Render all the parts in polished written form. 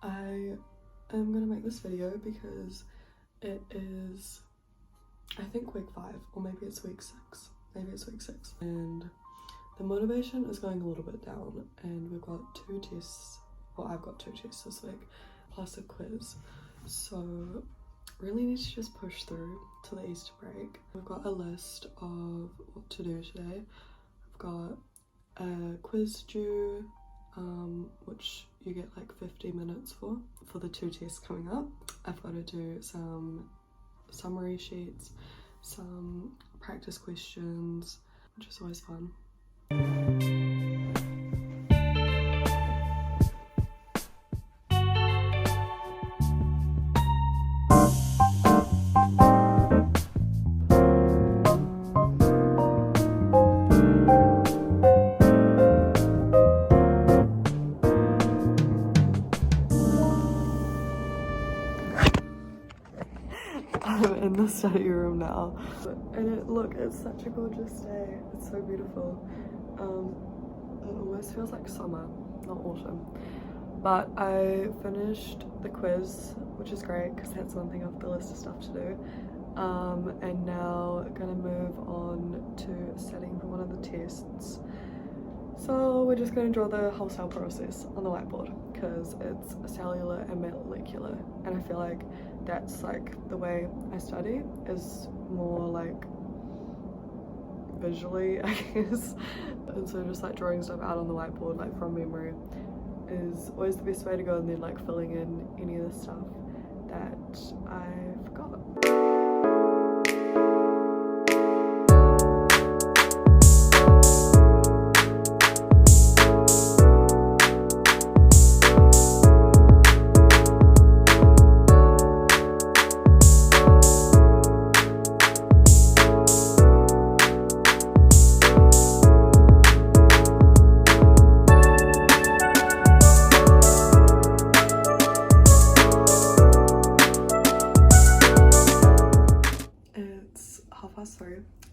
I am gonna make this video because it is, I think, week 5, or maybe it's week 6. Maybe it's week 6. And the motivation is going a little bit down, and we've got 2 tests, well, I've got 2 tests this week, plus a quiz. So really need to just push through to the Easter break. We've got a list of what to do today. I've got a quiz due, which you get like 50 minutes for the 2 tests coming up. I've got to do some summary sheets, some practice questions, which is always fun. I'm in the study room now, and it's such a gorgeous day. It's so beautiful. It almost feels like summer, not autumn. But I finished the quiz, which is great because that's one thing off the list of stuff to do. And now gonna move on to studying for one of the tests. So we're just going to draw the whole cell process on the whiteboard because it's cellular and molecular, and I feel like that's like the way I study is more like visually, I guess. And so just like drawing stuff out on the whiteboard like from memory is always the best way to go, and then like filling in any of the stuff that I forgot.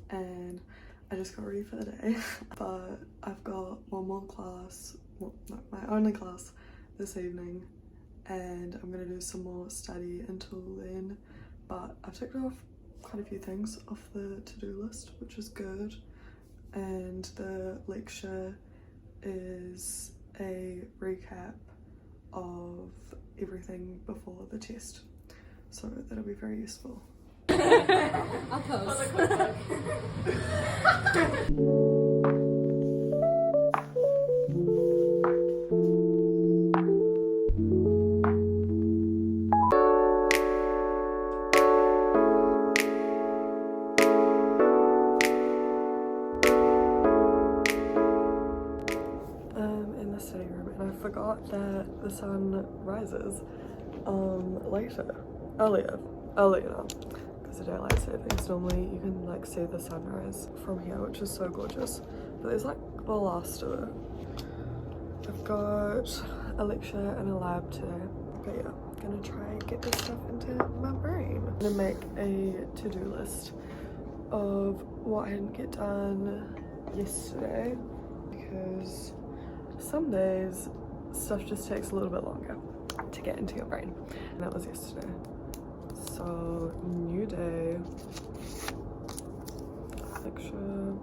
And I just got ready for the day, but I've got one more class, well, no, my only class this evening, and I'm gonna do some more study until then. But I've ticked off quite a few things off the to-do list, which is good. And the lecture is a recap of everything before the test, so that'll be very useful. I'll post. In the study room, and I forgot that the sun rises earlier now. The daylight savings, normally you can like see the sunrise from here, which is so gorgeous, but there's like the last of it. I've got a lecture and a lab today, but yeah, I'm gonna try and get this stuff into my brain. I'm gonna make a to-do list of what I didn't get done yesterday, because some days stuff just takes a little bit longer to get into your brain, and that was yesterday. So, new day, lecture,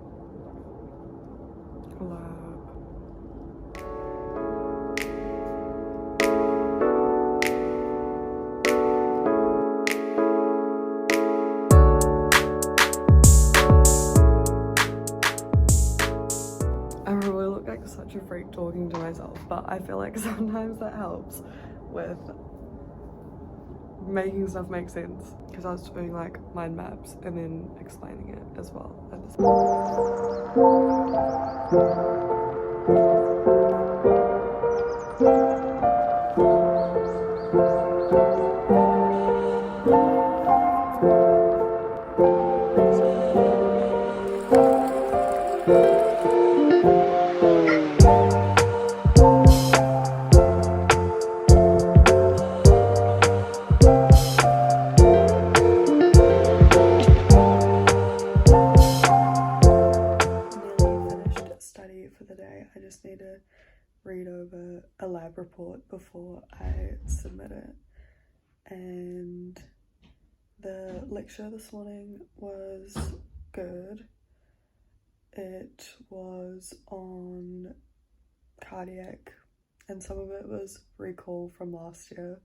lab. I probably look like such a freak talking to myself, but I feel like sometimes that helps with making stuff make sense, because I was doing like mind maps and then explaining it as well at the same read over a lab report it before I submit it. And the lecture this morning was good. It was on cardiac, and some of it was recall from last year,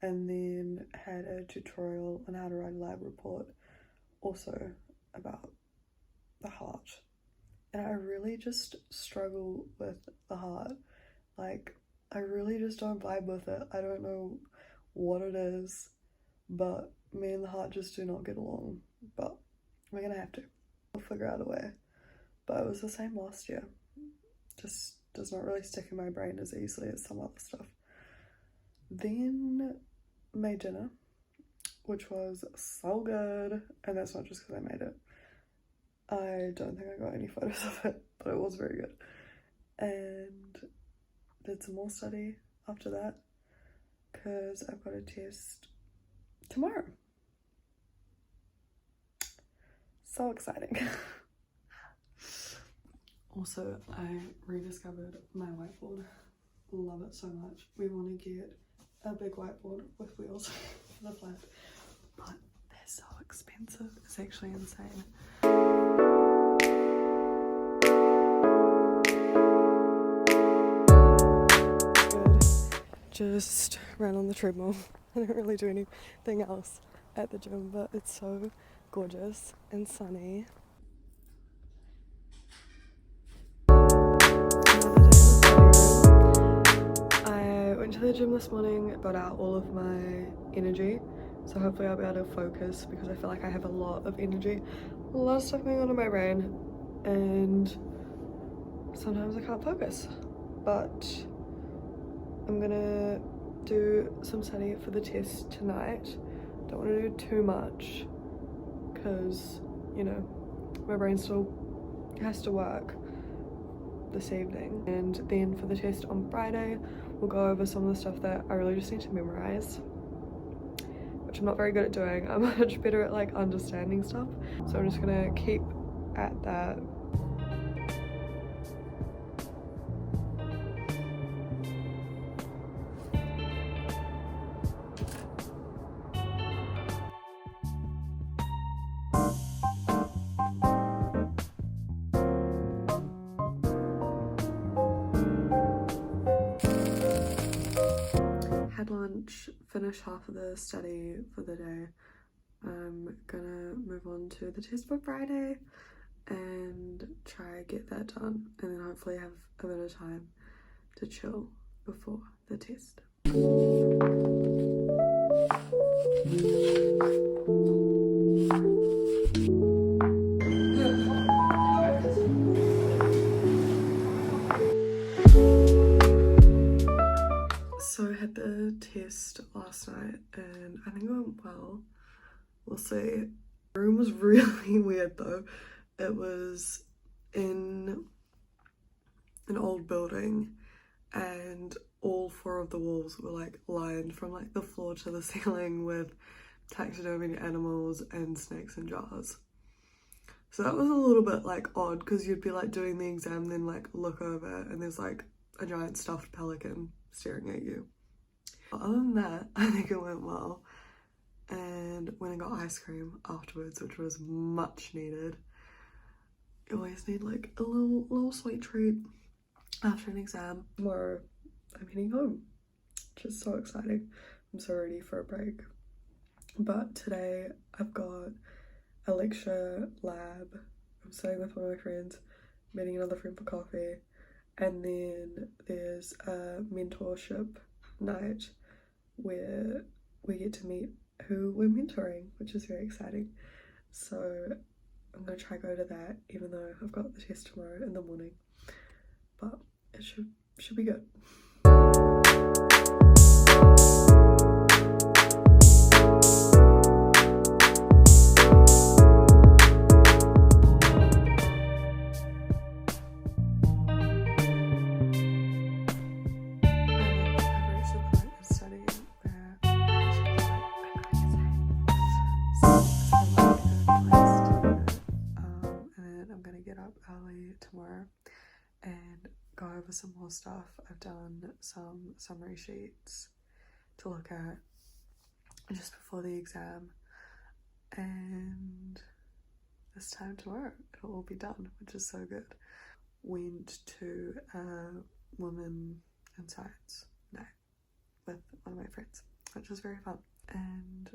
and then had a tutorial on how to write a lab report also about the heart. And I really just struggle with the heart. Like, I really just don't vibe with it. I don't know what it is, but me and the heart just do not get along. But we're gonna have to. We'll figure out a way. But it was the same last year. Just does not really stick in my brain as easily as some other stuff. Then made dinner, which was so good. And that's not just because I made it. I don't think I got any photos of it, but it was very good. And did some more study after that because I've got a test tomorrow. So exciting. Also, I rediscovered my whiteboard. Love it so much. We want to get a big whiteboard with wheels for the flat, but they're so expensive. It's actually insane. Just ran on the treadmill. I don't really do anything else at the gym, but it's so gorgeous and sunny. I went to the gym this morning, got out all of my energy, so hopefully I'll be able to focus because I feel like I have a lot of energy, a lot of stuff going on in my brain, and sometimes I can't focus. But I'm gonna do some study for the test tonight. Don't want to do too much because, you know, my brain still has to work this evening. And then for the test on Friday, we'll go over some of the stuff that I really just need to memorize, which I'm not very good at doing. I'm much better at like understanding stuff. So I'm just gonna keep at that. Had lunch, finished half of the study for the day. I'm gonna move on to the test for Friday and try get that done, and then hopefully have a bit of time to chill before the test. So I had the test last night and I think it went well. We'll see. The room was really weird though. It was in an old building and all 4 of the walls were like lined from like the floor to the ceiling with taxidermy animals and snakes in jars. So that was a little bit like odd because you'd be like doing the exam, then like look over and there's like a giant stuffed pelican staring at you. But other than that, I think it went well. And went and got ice cream afterwards, which was much needed. You always need like a little sweet treat after an exam. Tomorrow I'm heading home, which is so exciting. I'm so ready for a break. But today I've got a lecture lab. I'm staying with one of my friends, meeting another friend for coffee, and then there's a mentorship night where we get to meet who we're mentoring, which is very exciting. So I'm gonna try go to that, even though I've got the test tomorrow in the morning, but it should be good. Tomorrow and go over some more stuff. I've done some summary sheets to look at just before the exam, and this time tomorrow it'll all be done, which is so good. Went to a women in science night with one of my friends, which was very fun, and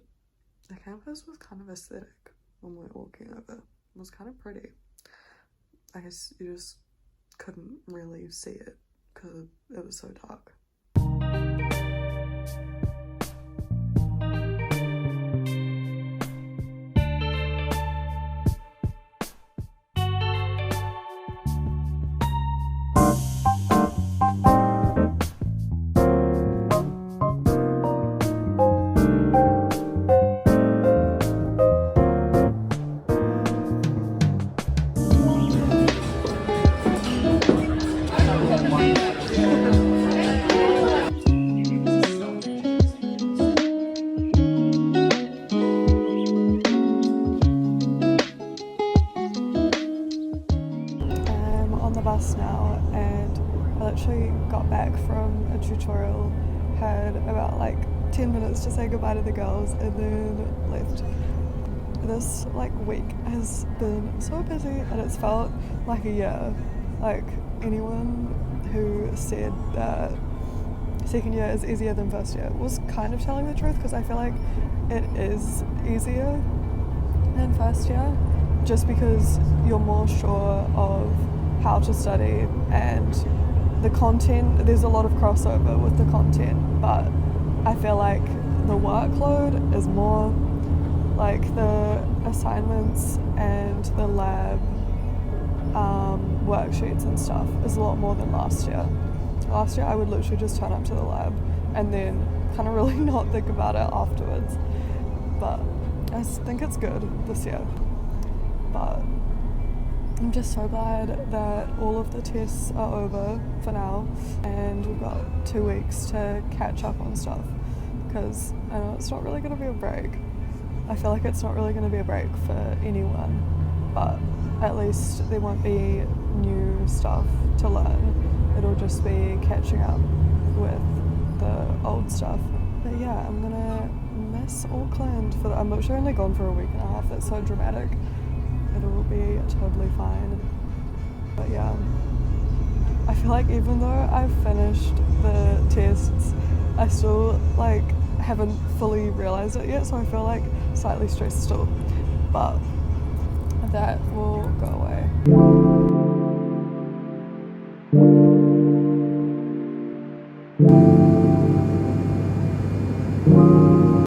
the campus was kind of aesthetic when we were walking over. It was kind of pretty. I guess you just couldn't really see it because it was so dark. Bus now, and I literally got back from a tutorial, had about like 10 minutes to say goodbye to the girls, and then left. This week has been so busy, and it's felt like a year. Like, anyone who said that second year is easier than first year was kind of telling the truth, because I feel like it is easier than first year, just because you're more sure of how to study, and the content, there's a lot of crossover with the content, but I feel like the workload is more, like the assignments and the lab worksheets and stuff is a lot more than last year. Last year I would literally just turn up to the lab and then kind of really not think about it afterwards, but I think it's good this year. But I'm just so glad that all of the tests are over for now, and we've got 2 weeks to catch up on stuff, because I know it's not really going to be a break. I feel like it's not really going to be a break for anyone, but at least there won't be new stuff to learn. It'll just be catching up with the old stuff. But yeah, I'm gonna miss Auckland I'm literally only gone for a week and a half. That's so dramatic. It'll be totally fine. But yeah, I feel like even though I've finished the tests, I still haven't fully realized it yet, so I feel like slightly stressed still, but that will go away.